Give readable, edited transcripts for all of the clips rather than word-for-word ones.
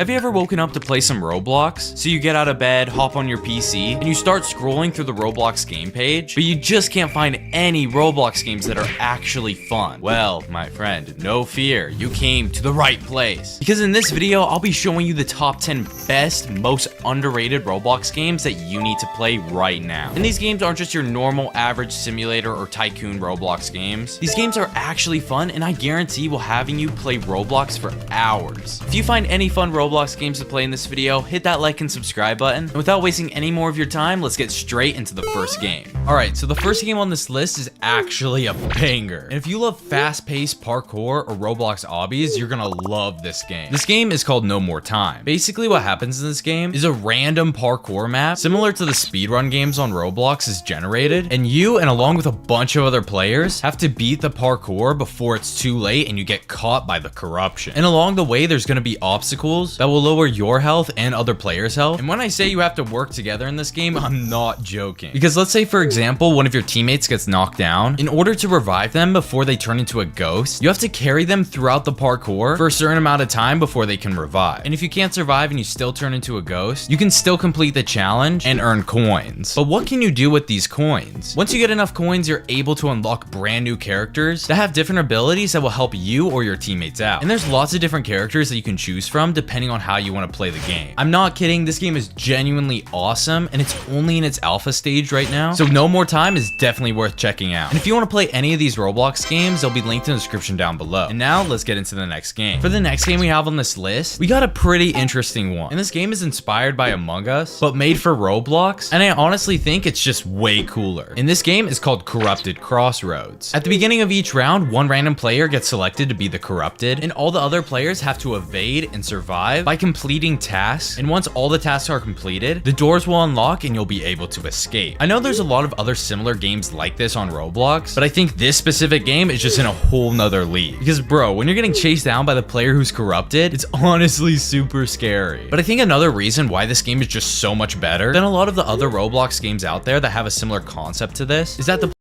Have you ever woken up to play some Roblox? So you get out of bed, hop on your PC, and you start scrolling through the Roblox game page, but you just can't find any Roblox games that are actually fun. Well, my friend, no fear, you came to the right place. Because in this video, I'll be showing you the top 10 best, most underrated Roblox games that you need to play right now. And these games aren't just your normal average simulator or tycoon Roblox games. These games are actually fun, and I guarantee will having you play Roblox for hours. If you find any fun Roblox games to play in this video, hit that like and subscribe button. And without wasting any more of your time, let's get straight into the first game. Alright, so the first game on this list is actually a banger. And if you love fast-paced parkour or Roblox obbies, you're gonna love this game. This game is called No More Time. Basically what happens in this game is a random parkour map, similar to the speedrun games on Roblox, is generated, and you, and along with a bunch of other players, have to beat the parkour before it's too late and you get caught by the corruption. And along the way, there's gonna be obstacles that will lower your health and other players' health. And when I say you have to work together in this game, I'm not joking. Because let's say, for example, one of your teammates gets knocked down. In order to revive them before they turn into a ghost, you have to carry them throughout the parkour for a certain amount of time before they can revive. And if you can't survive and you still turn into a ghost, you can still complete the challenge and earn coins. But what can you do with these coins? Once you get enough coins, you're able to unlock brand new characters that have different abilities that will help you or your teammates out. And there's lots of different characters that you can choose from depending on how you want to play the game. I'm not kidding, this game is genuinely awesome, and it's only in its alpha stage right now, so No More Time is definitely worth checking out. And if you want to play any of these Roblox games, they'll be linked in the description down below. And now let's get into the next game. For the next game we have on this list, we got a pretty interesting one. And this game is inspired by Among Us, but made for Roblox, and I honestly think it's just way cooler. And this game is called Corrupted Crossroads. At the beginning of each round, one random player gets selected to be the corrupted, and all the other players have to evade and survive by completing tasks. And once all the tasks are completed, the doors will unlock and you'll be able to escape. I know there's a lot of other similar games like this on Roblox, but I think this specific game is just in a whole nother league. Because bro, when you're getting chased down by the player who's corrupted, it's honestly super scary. But I think another reason why this game is just so much better than a lot of the other Roblox games out there that have a similar concept to this is that the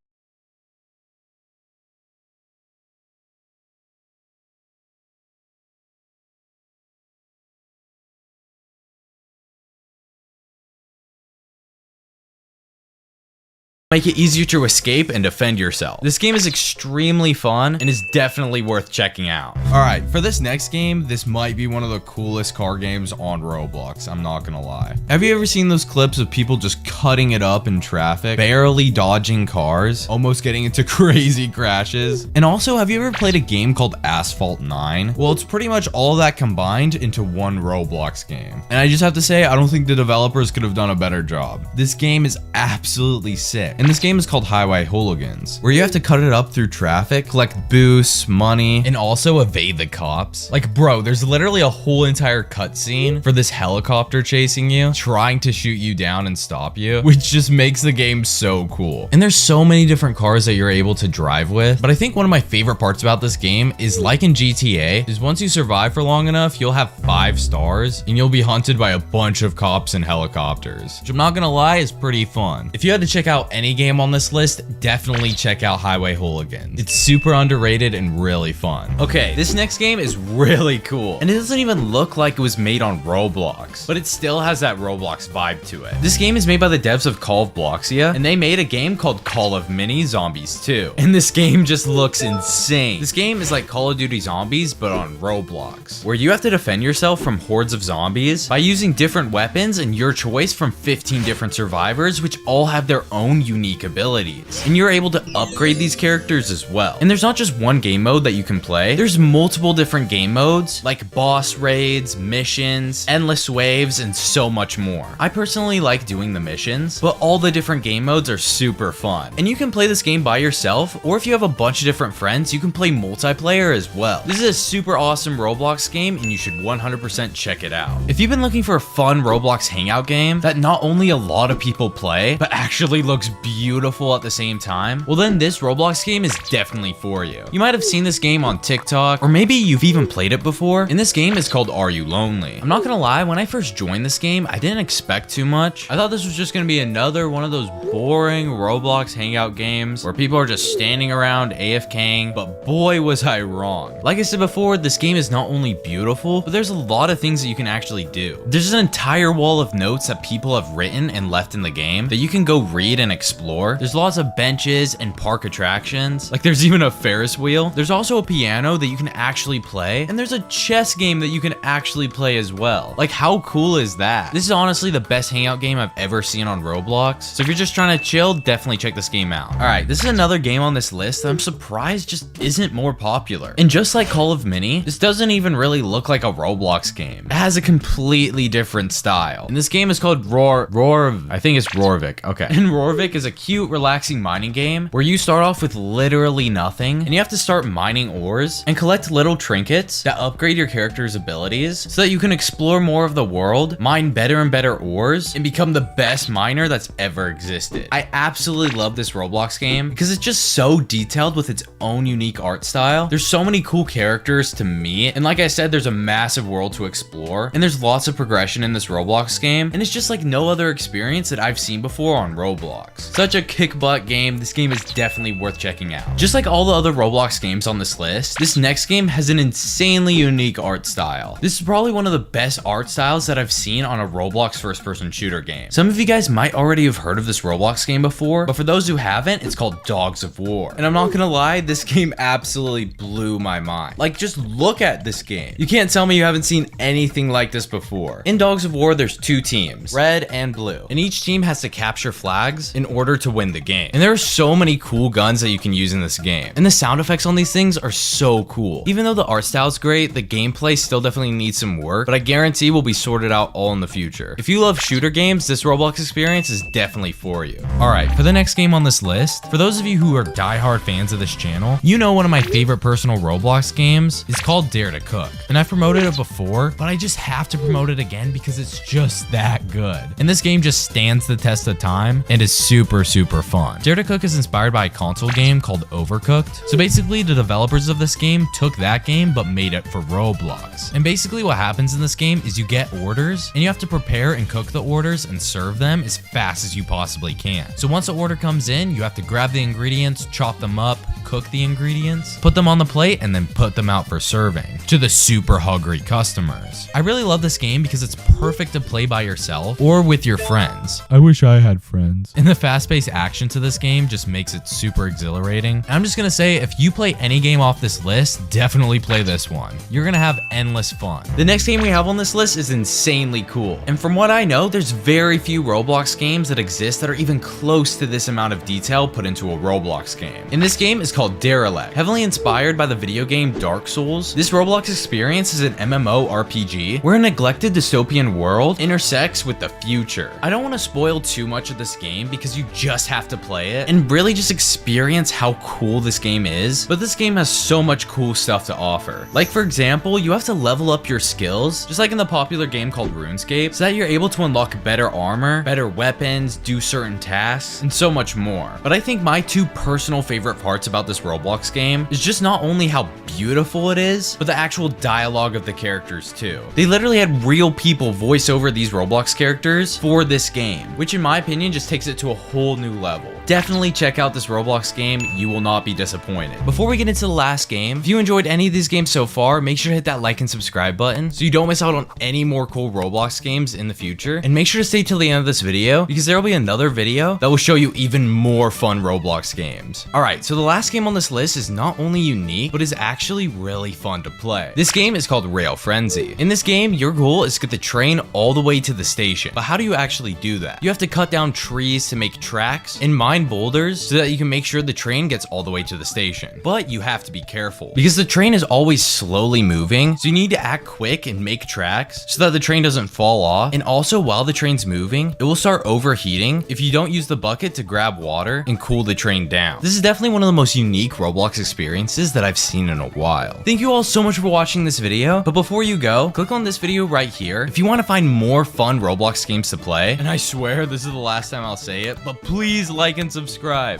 make it easier to escape and defend yourself. This game is extremely fun and is definitely worth checking out. Alright, for this next game, this might be one of the coolest car games on Roblox, I'm not gonna lie. Have you ever seen those clips of people just cutting it up in traffic, barely dodging cars, almost getting into crazy crashes? And also, have you ever played a game called Asphalt 9? Well, it's pretty much all that combined into one Roblox game. And I just have to say, I don't think the developers could have done a better job. This game is absolutely sick. And this game is called Highway Hooligans, where you have to cut it up through traffic, collect boosts, money, and also evade the cops. Like, bro, there's literally a whole entire cutscene for this helicopter chasing you, trying to shoot you down and stop you, which just makes the game so cool. And there's so many different cars that you're able to drive with, but I think one of my favorite parts about this game is, like in GTA, is once you survive for long enough, you'll have 5 stars, and you'll be hunted by a bunch of cops and helicopters, which I'm not gonna lie is pretty fun. If you had to check out any game on this list, definitely check out Highway Hooligans. It's super underrated and really fun. Okay, this next game is really cool, and it doesn't even look like it was made on Roblox, but it still has that Roblox vibe to it. This game is made by the devs of Call of Bloxia, and they made a game called Call of Mini Zombies 2, and this game just looks insane. This game is like Call of Duty Zombies, but on Roblox, where you have to defend yourself from hordes of zombies by using different weapons and your choice from 15 different survivors, which all have their own unique abilities. And you're able to upgrade these characters as well. And there's not just one game mode that you can play, there's multiple different game modes, like boss raids, missions, endless waves, and so much more. I personally like doing the missions, but all the different game modes are super fun. And you can play this game by yourself, or if you have a bunch of different friends, you can play multiplayer as well. This is a super awesome Roblox game, and you should 100% check it out. If you've been looking for a fun Roblox hangout game that not only a lot of people play, but actually looks beautiful beautiful at the same time, well then this Roblox game is definitely for you. You might have seen this game on TikTok, or maybe you've even played it before, and this game is called Are You Lonely? I'm not gonna lie, when I first joined this game, I didn't expect too much. I thought this was just gonna be another one of those boring Roblox hangout games where people are just standing around AFKing, but boy was I wrong. Like I said before, this game is not only beautiful, but there's a lot of things that you can actually do. There's an entire wall of notes that people have written and left in the game that you can go read and explore. There's lots of benches and park attractions. Like there's even a Ferris wheel. There's also a piano that you can actually play, and there's a chess game that you can actually play as well. Like how cool is that? This is honestly the best hangout game I've ever seen on Roblox. So if you're just trying to chill, definitely check this game out. All right, this is another game on this list that I'm surprised just isn't more popular. And just like Call of Mini, this doesn't even really look like a Roblox game. It has a completely different style. And this game is called I think it's Rorvik. Okay. And Rorvik is a cute, relaxing mining game where you start off with literally nothing and you have to start mining ores and collect little trinkets that upgrade your character's abilities so that you can explore more of the world, mine better and better ores, and become the best miner that's ever existed. I absolutely love this Roblox game because it's just so detailed with its own unique art style. There's so many cool characters to meet, and like I said, there's a massive world to explore, and there's lots of progression in this Roblox game, and it's just like no other experience that I've seen before on Roblox. Such a kick butt game. This game is definitely worth checking out. Just like all the other Roblox games on this list, this next game has an insanely unique art style. This is probably one of the best art styles that I've seen on a Roblox first-person shooter game. Some of you guys might already have heard of this Roblox game before, but for those who haven't, it's called Dogs of War. And I'm not gonna lie, this game absolutely blew my mind. Like, just look at this game. You can't tell me you haven't seen anything like this before. In Dogs of War, there's two teams, red and blue, and each team has to capture flags in order to win the game. And there are so many cool guns that you can use in this game, and the sound effects on these things are so cool. Even though the art style is great, the gameplay still definitely needs some work, but I guarantee will be sorted out all in the future. If you love shooter games, this Roblox experience is definitely for you. All right, for the next game on this list, for those of you who are diehard fans of this channel, you know one of my favorite personal Roblox games is called Dare to Cook. And I've promoted it before, but I just have to promote it again because it's just that good. And this game just stands the test of time and is super, super fun. Dare to Cook is inspired by a console game called Overcooked. So basically, the developers of this game took that game but made it for Roblox. And basically what happens in this game is you get orders and you have to prepare and cook the orders and serve them as fast as you possibly can. So once the order comes in, you have to grab the ingredients, chop them up, cook the ingredients, put them on the plate, and then put them out for serving to the super hungry customers. I really love this game because it's perfect to play by yourself or with your friends. I wish I had friends. And the fast-paced action to this game just makes it super exhilarating. And I'm just gonna say, if you play any game off this list, definitely play this one. You're gonna have endless fun. The next game we have on this list is insanely cool. And from what I know, there's very few Roblox games that exist that are even close to this amount of detail put into a Roblox game. And this game is called Derelict. Heavily inspired by the video game Dark Souls, this Roblox experience is an MMORPG where a neglected dystopian world intersects with the future. I don't want to spoil too much of this game because you just have to play it and really just experience how cool this game is, but this game has so much cool stuff to offer. Like for example, you have to level up your skills, just like in the popular game called RuneScape, so that you're able to unlock better armor, better weapons, do certain tasks, and so much more. But I think my two personal favorite parts about this Roblox game is just not only how beautiful it is, but the actual dialogue of the characters too. They literally had real people voice over these Roblox characters for this game, which in my opinion just takes it to a whole new level. Definitely check out this Roblox game, you will not be disappointed. Before we get into the last game, if you enjoyed any of these games so far, make sure to hit that like and subscribe button so you don't miss out on any more cool Roblox games in the future. And make sure to stay till the end of this video because there will be another video that will show you even more fun Roblox games. Alright, so the last game on this list is not only unique, but is actually really fun to play. This game is called Rail Frenzy. In this game, your goal is to get the train all the way to the station. But how do you actually do that? You have to cut down trees to make tracks and mine boulders so that you can make sure the train gets all the way to the station. But you have to be careful because the train is always slowly moving, so you need to act quick and make tracks so that the train doesn't fall off. And also, while the train's moving, it will start overheating if you don't use the bucket to grab water and cool the train down. This is definitely one of the most unique Roblox experiences that I've seen in a while. Thank you all so much for watching this video, but before you go, click on this video right here if you want to find more fun Roblox games to play. And I swear this is the last time I'll say it, but please like and and subscribe.